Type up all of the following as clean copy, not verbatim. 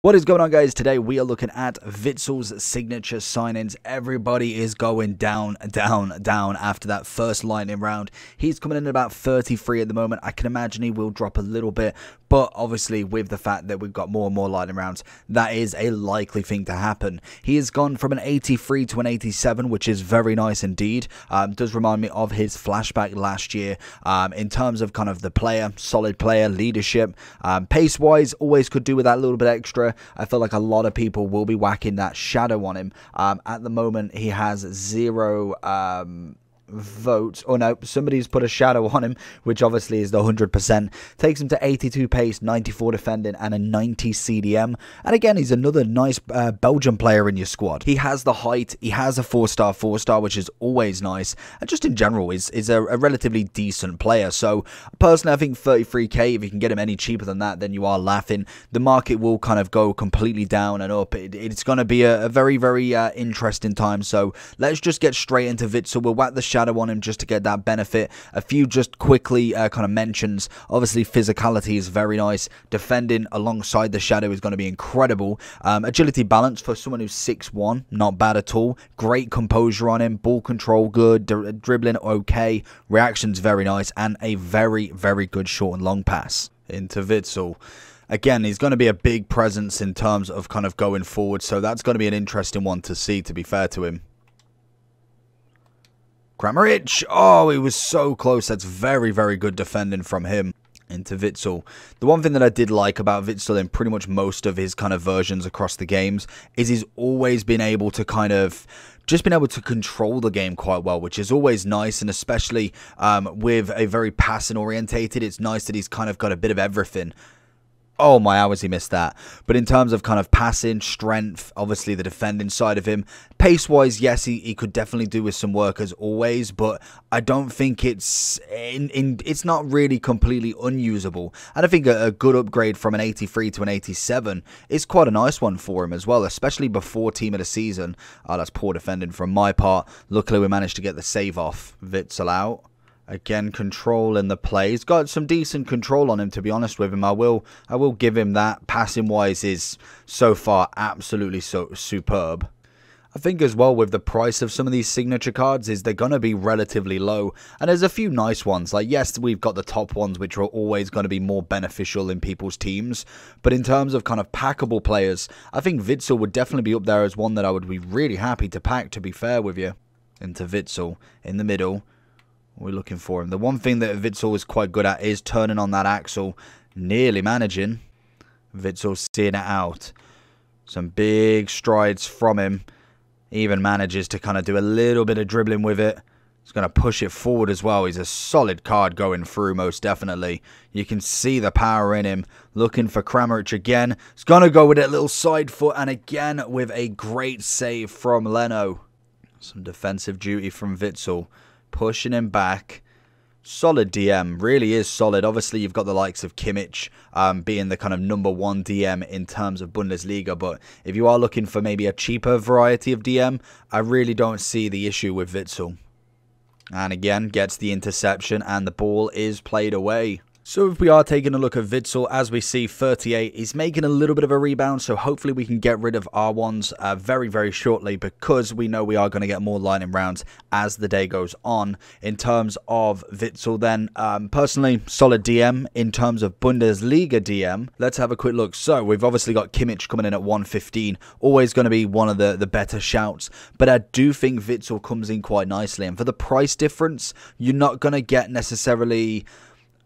What is going on, guys? Today we are looking at Witsel's signature signings. Everybody is going down after that first lightning round. He's coming in at about 33 at the moment. I can imagine he will drop a little bit, but obviously with the fact that we've got more and more lightning rounds, that is a likely thing to happen. He has gone from an 83 to an 87, which is very nice indeed. Does remind me of his flashback last year in terms of kind of the player, solid player, leadership. Pace-wise, always could do with that little bit extra. I feel like a lot of people will be whacking that shadow on him. At the moment, he has 0 votes. Oh no, somebody's put a shadow on him, which obviously is the 100%. Takes him to 82 pace, 94 defending, and a 90 CDM. And again, he's another nice Belgian player in your squad. He has the height, he has a 4-star, which is always nice. And just in general, is a relatively decent player. So personally, I think 33k, if you can get him any cheaper than that, then you are laughing. The market will kind of go completely down and up. It's going to be a very, very interesting time. So let's just get straight into Witsel. We'll whack the shadow on him just to get that benefit. A few just quickly kind of mentions. Obviously, physicality is very nice. Defending alongside the shadow is going to be incredible. Agility balance for someone who's 6'1", not bad at all. Great composure on him. Ball control good. Dribbling okay. Reactions very nice. And a very, very good short and long pass into Witsel. Again, he's going to be a big presence in terms of kind of going forward. So that's going to be an interesting one to see, to be fair to him. Kramaric, oh, he was so close. That's very, very good defending from him into Witsel. The one thing that I did like about Witsel in pretty much most of his kind of versions across the games is he's always been able to kind of just been able to control the game quite well, which is always nice, and especially with a very passing orientated, it's nice that he's kind of got a bit of everything. Oh my hours, he missed that. But in terms of kind of passing, strength, obviously the defending side of him, pace-wise, yes, he could definitely do with some work as always, but I don't think it's not really completely unusable. And I think a good upgrade from an 83 to an 87 is quite a nice one for him as well, especially before team of the season. Oh, that's poor defending from my part. Luckily, we managed to get the save off. Witsel out. Again, control in the play. He's got some decent control on him, to be honest with him. I will give him that. Passing-wise is so far absolutely so superb. I think as well with the price of some of these signature cards is they're going to be relatively low. And there's a few nice ones. Like, yes, we've got the top ones, which are always going to be more beneficial in people's teams. But in terms of kind of packable players, I think Witsel would definitely be up there as one that I would be really happy to pack, to be fair with you. Into Witsel in the middle. We're looking for him. The one thing that Witsel is quite good at is turning on that Axel. Nearly managing. Witsel seeing it out. Some big strides from him. Even manages to kind of do a little bit of dribbling with it. He's going to push it forward as well. He's a solid card going through, most definitely. You can see the power in him. Looking for Kramaric again. He's going to go with that little side foot. And again with a great save from Leno. Some defensive duty from Witsel. Pushing him back. Solid DM. Really is solid. Obviously, you've got the likes of Kimmich being the kind of #1 DM in terms of Bundesliga. But if you are looking for maybe a cheaper variety of DM, I really don't see the issue with Witsel. And again, gets the interception and the ball is played away. So if we are taking a look at Witsel, as we see 38, he's making a little bit of a rebound, so hopefully we can get rid of R1s very, very shortly, because we know we are going to get more lightning rounds as the day goes on. In terms of Witsel then, personally, solid DM. In terms of Bundesliga DM, let's have a quick look. So we've obviously got Kimmich coming in at 115, always going to be one of the better shouts, but I do think Witsel comes in quite nicely, and for the price difference, you're not going to get necessarily...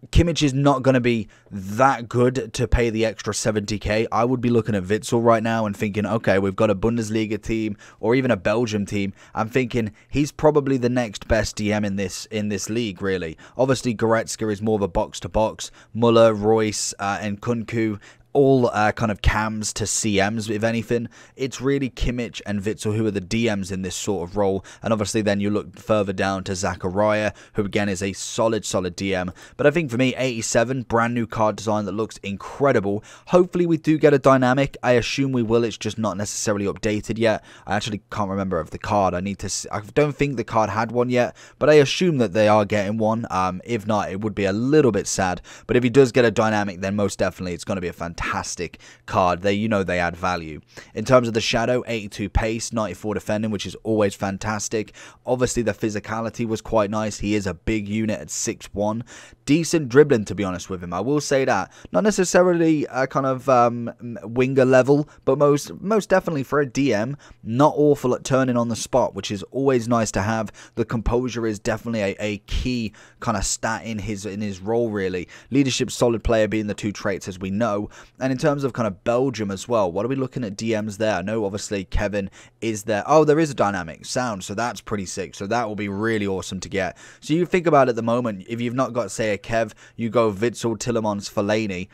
Kimmich is not going to be that good to pay the extra 70k. I would be looking at Witsel right now and thinking, okay, we've got a Bundesliga team or even a Belgium team. I'm thinking he's probably the next best DM in this league, really. Obviously, Goretzka is more of a box-to-box. Muller, Royce, and Kunku all kind of cams to CMs, if anything. It's really Kimmich and Witsel who are the DMs in this sort of role. And obviously then you look further down to Zachariah, who again is a solid DM. But I think for me, 87, brand new card design that looks incredible. Hopefully we do get a dynamic. I assume we will. It's just not necessarily updated yet. I actually can't remember of the card. I don't think the card had one yet, but I assume that they are getting one. If not, it would be a little bit sad. But if he does get a dynamic, then most definitely it's going to be a fantastic fantastic card. They, you know, they add value. In terms of the Shadow, 82 pace, 94 defending, which is always fantastic. Obviously, the physicality was quite nice. He is a big unit at 6'1". Decent dribbling, to be honest with him. I will say that. Not necessarily a kind of winger level, but most definitely for a DM, not awful at turning on the spot, which is always nice to have. The composure is definitely a key kind of stat in his role, really. Leadership, solid player being the two traits, as we know. And in terms of kind of Belgium as well, what are we looking at DMs there? I know obviously Kevin is there. Oh, there is a dynamic sound, so that's pretty sick. So that will be really awesome to get. So you think about it at the moment, if you've not got, say, a Kev, you go Witsel, Tielemans, Fellaini.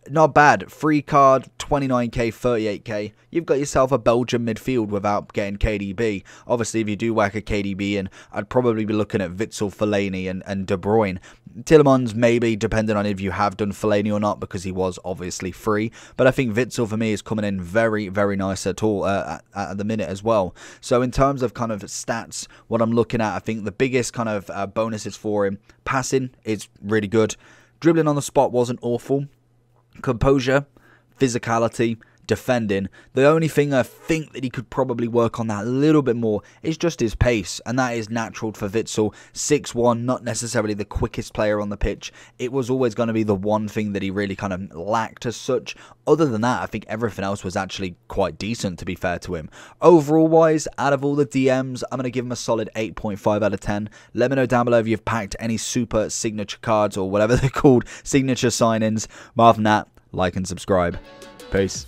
Not bad. Free card, 29k, 38k. You've got yourself a Belgian midfield without getting KDB. Obviously, if you do whack a KDB in, I'd probably be looking at Witsel, Fellaini, and De Bruyne. Tielemans, maybe, depending on if you have done Fellaini or not, because he was obviously free. But I think Witsel, for me, is coming in very, very nice at all at the minute as well. So in terms of kind of stats, what I'm looking at, I think the biggest kind of bonuses for him, passing is really good. Dribbling on the spot wasn't awful. Composure, physicality, defending. The only thing I think that he could probably work on that a little bit more is just his pace, and that is natural for Witsel. 6'1", not necessarily the quickest player on the pitch. It was always going to be the one thing that he really kind of lacked as such. Other than that, I think everything else was actually quite decent, to be fair to him. Overall wise, out of all the DMs, I'm going to give him a solid 8.5 out of 10. Let me know down below if you've packed any super signature cards or whatever they're called, signature sign-ins. More than that, like and subscribe. Peace.